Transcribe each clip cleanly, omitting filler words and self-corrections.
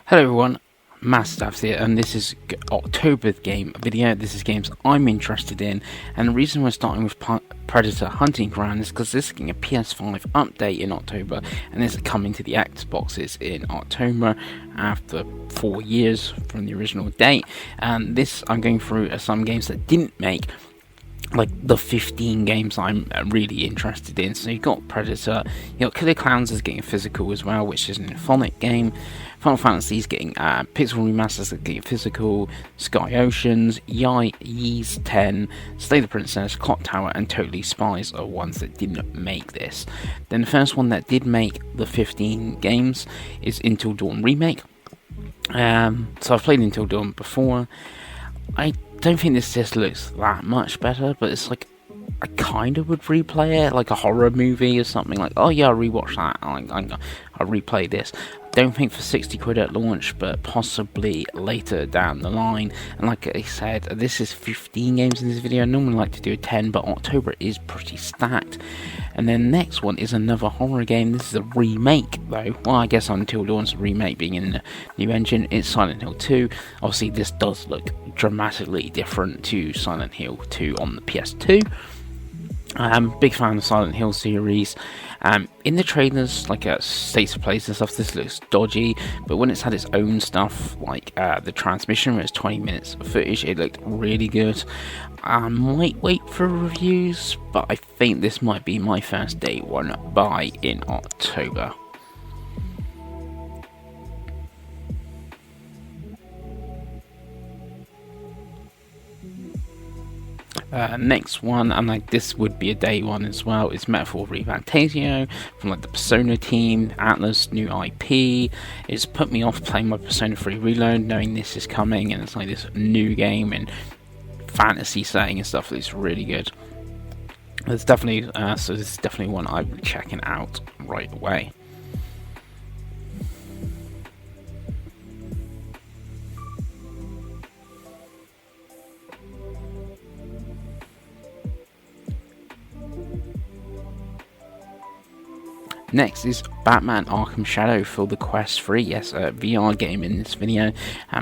Hello everyone, masofdas here, and this is October's game video. This is games I'm interested in, and the reason we're starting with Predator Hunting Ground is because this is getting a PS5 update in October, and this is coming to the Xboxes in October after 4 years from the original date. And this I'm going through some games that didn't make like the 15 games I'm really interested in. So you've got Predator, you got Killer Clowns is getting a physical as well, which is an Inphonic game. Final Fantasy is getting Pixel Remasters are getting physical. Sky Oceans, Ys 10, Slay the Princess, Clock Tower, and Totally Spies are ones that didn't make this. Then the first one that did make the 15 games is Until Dawn Remake. So I've played Until Dawn before. I don't think this just looks that much better, but it's like I kind of would replay it, like a horror movie or something. Like, oh yeah, I'll rewatch that. I'll replay this. Don't think for 60 quid at launch, but possibly later down the line. And like I said, this is 15 games in this video. I normally like to do 10, but October is pretty stacked. And then the next one is another horror game. This is a remake, though. Well, I guess Until Dawn's a remake, being in the new engine. It's Silent Hill 2. Obviously, this does look dramatically different to Silent Hill 2 on the PS2. Big fan of Silent Hill series. In the trailers, like states of plays and stuff, this looks dodgy, but when it's had its own stuff, like the transmission, where it's 20 minutes of footage, it looked really good. I might wait for reviews, but I think this might be my first day one buy in October. Next one, and like this would be a day one as well, is Metaphor Revantasio from like the Persona team. Atlas, new IP. It's put me off playing my Persona 3 Reload, knowing this is coming, and it's like this new game and fantasy setting and stuff. It's really good. It's definitely so this is definitely one I'm checking out right away. Next is Batman Arkham Shadow for the Quest 3. Yes, a VR game in this video.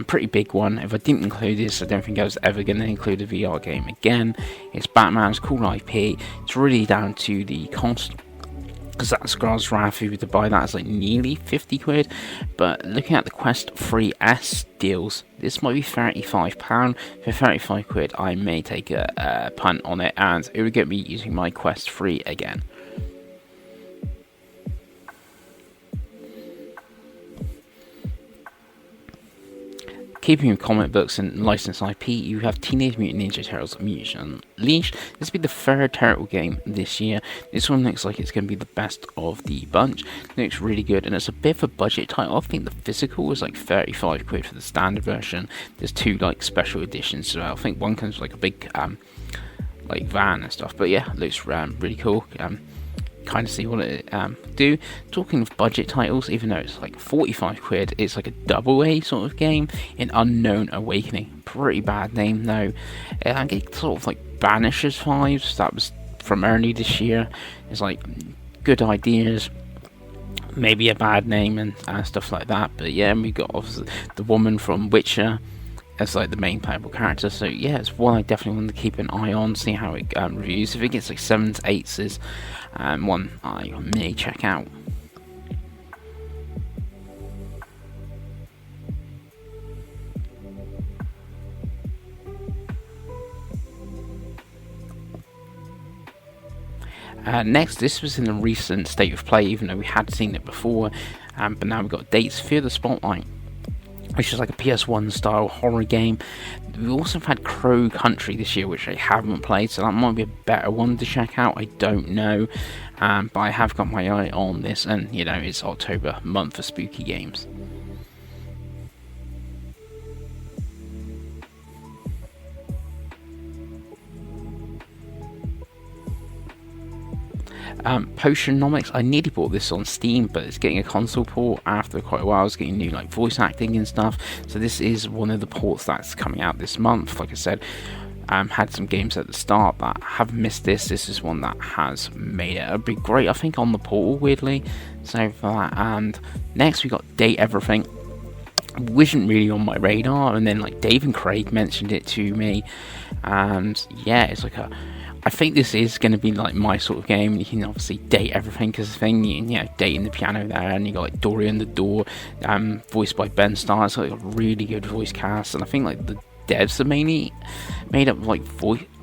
Pretty big one. If I didn't include this, I don't think I was ever going to include a VR game again. It's Batman's cool IP. It's really down to the cost, because that Scars Wrath, if you were to buy that, is like nearly 50 quid. But looking at the Quest 3S deals, this might be £35. For 35 quid, I may take a punt on it, and it would get me using my Quest 3 again. Keeping with comic books and licensed IP, you have Teenage Mutant Ninja Turtles Mutant Unleashed. This will be the third Turtle game this year. This one looks like it's going to be the best of the bunch. It looks really good, and it's a bit of a budget title. I think the physical is like 35 quid for the standard version. There's two like special editions as well. I think one comes with like a big like van and stuff. But yeah, it looks really cool. Kind of see what it do. Talking of budget titles, even though it's like 45 quid, it's like a double A sort of game in Unknown Awakening. Pretty bad name though. I get sort of like Banishers vibes. That was from early this year. It's like good ideas, maybe a bad name and stuff like that. But yeah, and we got obviously the woman from Witcher as like the main playable character. So yeah, it's one I definitely want to keep an eye on, see how it reviews. If it gets like 7s, 8s, one I may check out. Next, this was in a recent state of play, even though we had seen it before, but now we've got dates. Fear the Spotlight, which is like a PS1 style horror game. We also had Crow Country this year, which I haven't played, so that might be a better one to check out. I don't know, but I have got my eye on this, and you know, it's October, month for spooky games. Potionomics, I nearly bought this on Steam, but it's getting a console port after quite a while. It's getting new like voice acting and stuff, so this is one of the ports that's coming out this month. Like I said, had some games at the start that have missed this. This is one that has made it. It'd be great, I think, on the portal, weirdly. So for that, and next we got Date Everything. wasn't really on my radar, and then like Dave and Craig mentioned it to me, and yeah, it's like I think this is going to be like my sort of game. You can obviously date everything because the thing, you know, dating the piano there, and you got like Dorian the Door, voiced by Ben Starr. It's like a really good voice cast, and I think like the devs are mainly made up of like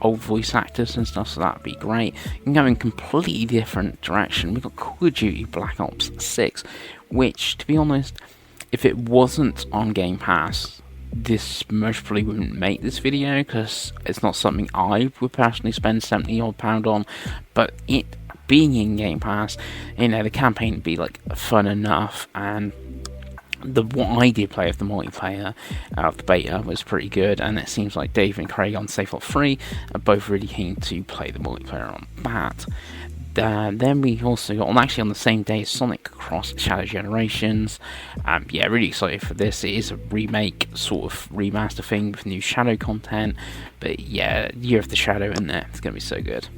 old voice actors and stuff, so that'd be great. You can go in completely different direction. We've got Call of Duty Black Ops 6, which, to be honest, if it wasn't on Game Pass, this most probably wouldn't make this video, because it's not something I would personally spend £70 odd on, but it being in Game Pass, you know, the campaign would be like fun enough, and what I did play of the multiplayer of the beta was pretty good, and it seems like Dave and Craig on Safe Ops 3 are both really keen to play the multiplayer on that. Then we also got, actually on the same day, Sonic Cross Shadow Generations. Yeah, really excited for this. It is a remake, sort of remaster thing with new Shadow content, but yeah, Year of the Shadow in there, it's going to be so good.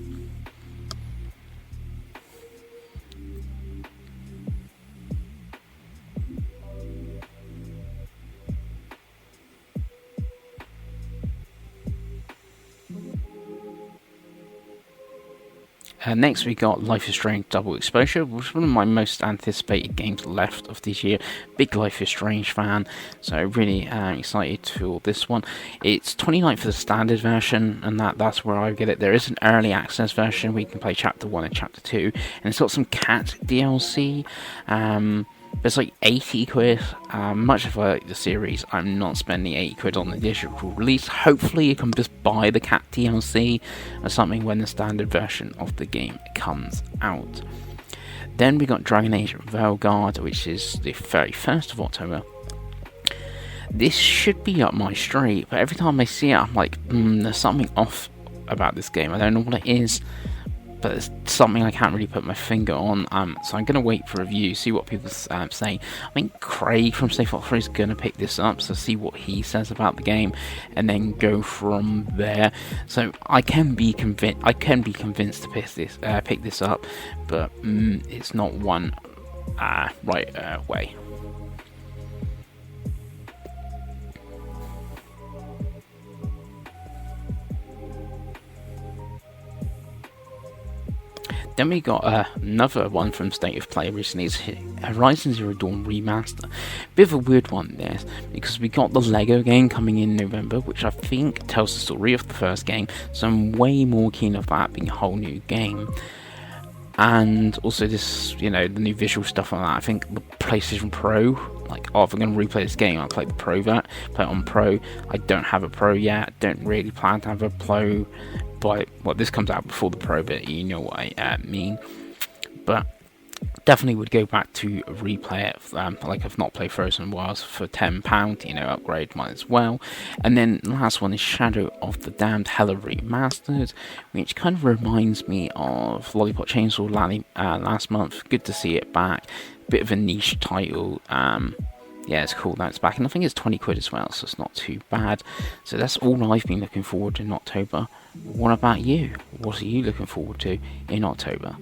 Next we got Life is Strange Double Exposure, which is one of my most anticipated games left of this year. Big Life is Strange fan, so really excited for this one. It's $29 for the standard version, and that's where I get it. There is an early access version where you can play Chapter 1 and Chapter 2, and it's got some cat DLC. It's like 80 quid. Much of like the series, I'm not spending 80 quid on the digital release. Hopefully you can just buy the cat DLC or something when the standard version of the game comes out. Then we got Dragon Age Veilguard, which is the 31st of October. This should be up my street, but every time I see it, I'm like, there's something off about this game. I don't know what it is, but it's something I can't really put my finger on, so I'm going to wait for reviews, see what people say. I think Craig from Safe Ops 3 is going to pick this up, so see what he says about the game, and then go from there. So I can be convinced to pick this up, but it's not one right away. Then we got another one from State of Play recently. It's Horizon Zero Dawn Remaster. Bit of a weird one this, because we got the Lego game coming in November, which I think tells the story of the first game, so I'm way more keen of that being a whole new game. And also this, you know, the new visual stuff on that. I think the PlayStation Pro, like, if I'm going to replay this game, I'll play the Pro play it on Pro. I don't have a Pro yet, don't really plan to have a Pro. But, well, this comes out before the Pro, but you know what I mean. But definitely would go back to replay it. Like, I've not played Frozen Wilds for £10, you know, upgrade might as well. And then the last one is Shadow of the Damned Hella Remastered, which kind of reminds me of Lollipop Chainsaw last month. Good to see it back. Bit of a niche title. Yeah, it's cool that it's back, and I think it's 20 quid as well, so it's not too bad. So that's all I've been looking forward to in October. What about you? What are you looking forward to in October?